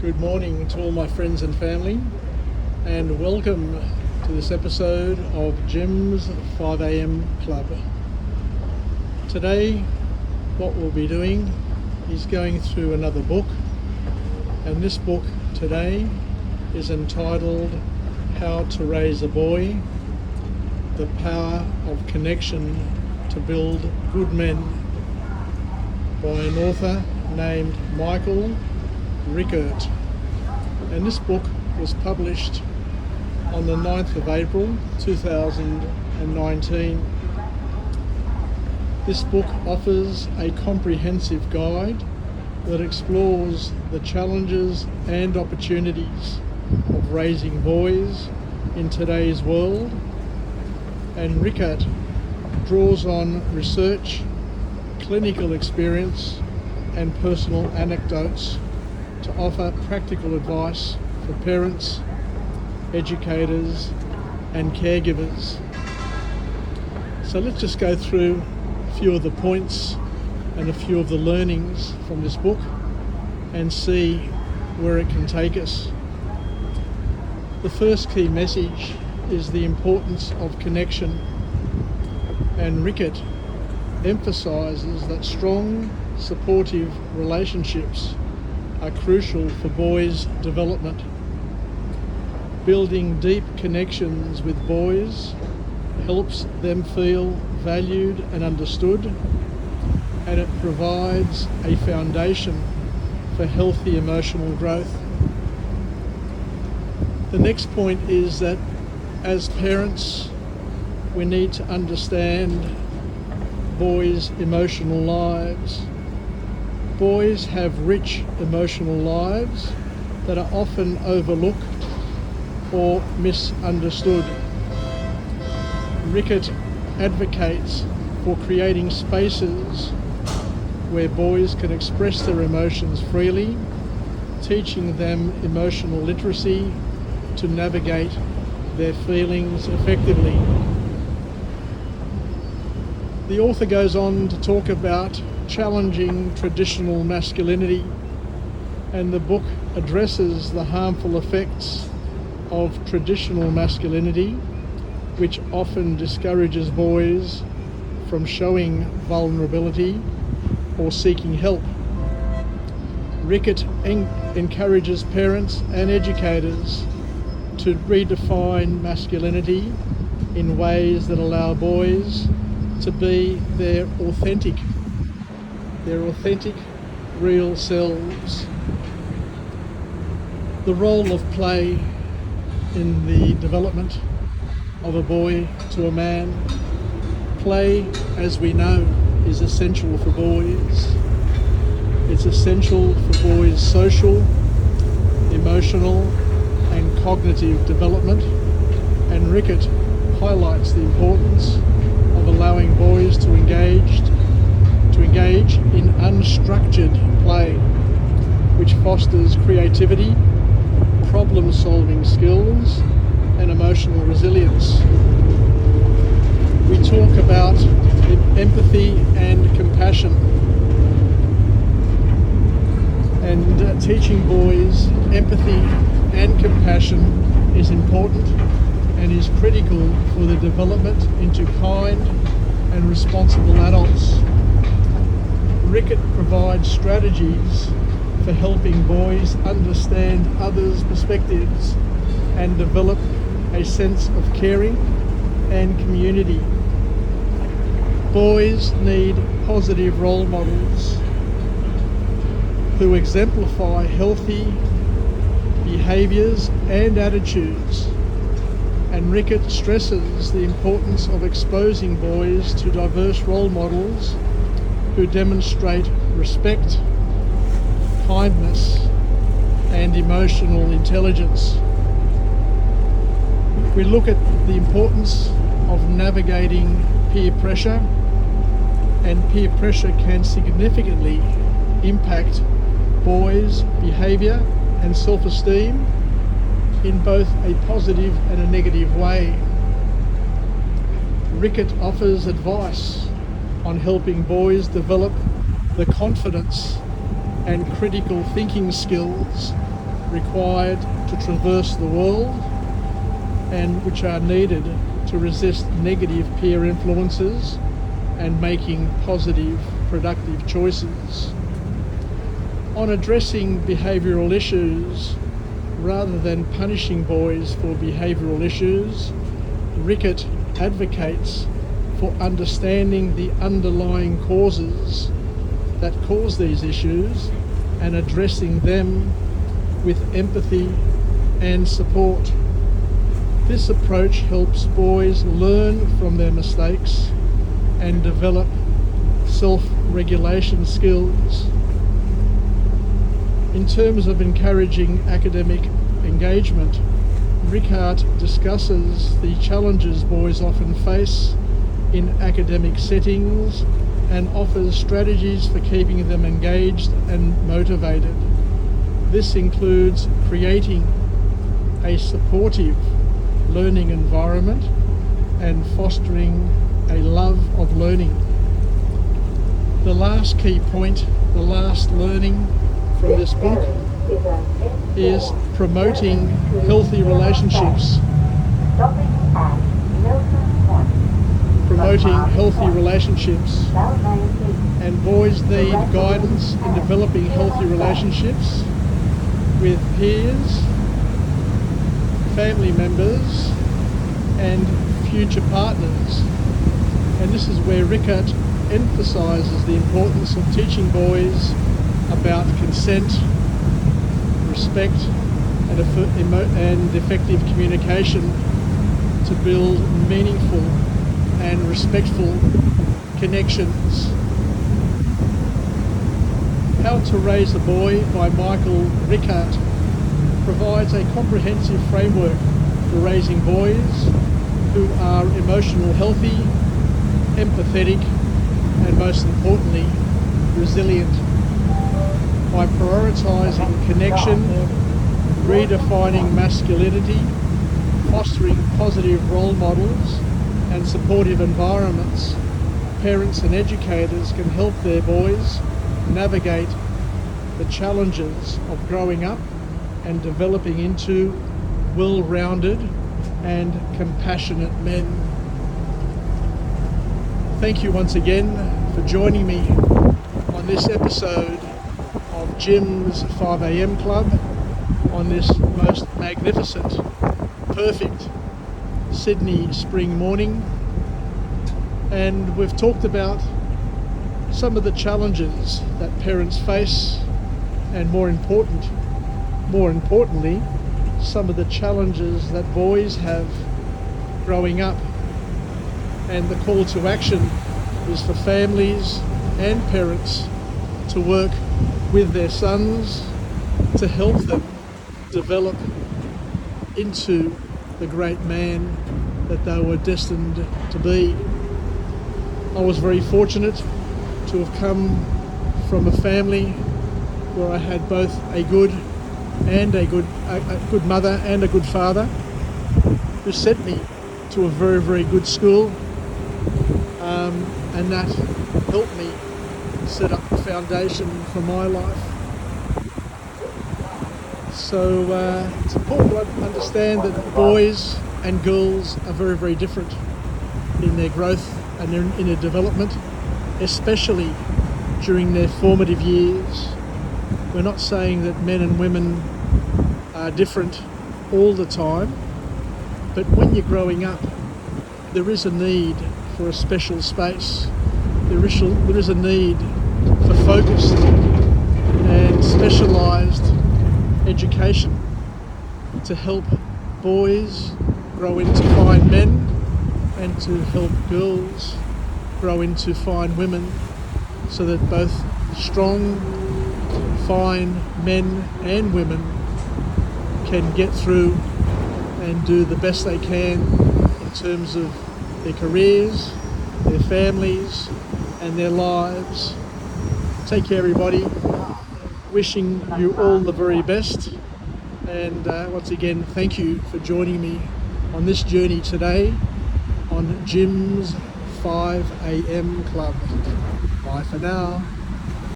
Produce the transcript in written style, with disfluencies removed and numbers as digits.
Good morning to all my friends and family, and welcome to this episode of Jim's 5am Club. Today, what we'll be doing is going through another book, and this book today is entitled How to Raise a Boy, The Power of Connection to Build Good Men, by an author named Michael Reichert. And this book was published on the 9th of April 2019. This book offers a comprehensive guide that explores the challenges and opportunities of raising boys in today's world, and Reichert draws on research, clinical experience and personal anecdotes to offer practical advice for parents, educators and caregivers. So let's just go through a few of the points and a few of the learnings from this book and see where it can take us. The first key message is the importance of connection, and Reichert emphasises that strong, supportive relationships are crucial for boys' development. Building deep connections with boys helps them feel valued and understood, and it provides a foundation for healthy emotional growth. The next point is that as parents, we need to understand boys' emotional lives. Boys have rich emotional lives that are often overlooked or misunderstood. Reichert advocates for creating spaces where boys can express their emotions freely, teaching them emotional literacy to navigate their feelings effectively. The author goes on to talk about challenging traditional masculinity, and the book addresses the harmful effects of traditional masculinity, which often discourages boys from showing vulnerability or seeking help. Reichert encourages parents and educators to redefine masculinity in ways that allow boys to be their authentic, real selves. The role of play in the development of a boy to a man. Play, as we know, is essential for boys. It's essential for boys' social, emotional and cognitive development, and Reichert highlights the importance of allowing boys to engage in unstructured play, which fosters creativity, problem-solving skills and emotional resilience. We talk about empathy and compassion, and teaching boys empathy and compassion is important and is critical for the development into kind and responsible adults. Reichert provides strategies for helping boys understand others' perspectives and develop a sense of caring and community. Boys need positive role models who exemplify healthy behaviours and attitudes, and Reichert stresses the importance of exposing boys to diverse role models who demonstrate respect, kindness and emotional intelligence. We look at the importance of navigating peer pressure, and peer pressure can significantly impact boys' behaviour and self-esteem in both a positive and a negative way. Reichert offers advice on helping boys develop the confidence and critical thinking skills required to traverse the world and which are needed to resist negative peer influences and making positive, productive choices. On addressing behavioural issues, rather than punishing boys for behavioural issues, Reichert advocates for understanding the underlying causes that cause these issues and addressing them with empathy and support. This approach helps boys learn from their mistakes and develop self-regulation skills. In terms of encouraging academic engagement, Reichert discusses the challenges boys often face in academic settings and offers strategies for keeping them engaged and motivated. This includes creating a supportive learning environment and fostering a love of learning. The last key point, the last learning from this book, is promoting healthy relationships. Promoting healthy relationships. And boys need guidance in developing healthy relationships with peers, family members, and future partners. And this is where Reichert emphasises the importance of teaching boys about consent, respect, and effective communication to build meaningful and respectful connections. How to Raise a Boy by Michael Reichert provides a comprehensive framework for raising boys who are emotional healthy, empathetic, and most importantly, resilient. By prioritising connection, redefining masculinity, fostering positive role models and supportive environments, parents and educators can help their boys navigate the challenges of growing up and developing into well-rounded and compassionate men. Thank you once again for joining me on this episode of Jim's 5am Club on this most magnificent, perfect Sydney spring morning. And we've talked about some of the challenges that parents face, and more importantly, some of the challenges that boys have growing up. And the call to action is for families and parents to work with their sons to help them develop into the great man that they were destined to be. I was very fortunate to have come from a family where I had both a good mother and a good father who sent me to a very, very good school, and that helped me set up the foundation for my life. So it's important to understand that boys and girls are very, very different in their growth and in their development, especially during their formative years. We're not saying that men and women are different all the time, but when you're growing up, there is a need for a special space. There is a need for focused and specialised education to help boys grow into fine men and to help girls grow into fine women, so that both strong, fine men and women can get through and do the best they can in terms of their careers, their families, and their lives. Take care, everybody. Wishing you all the very best. And once again, thank you for joining me on this journey today on Jim's 5am Club. Bye for now.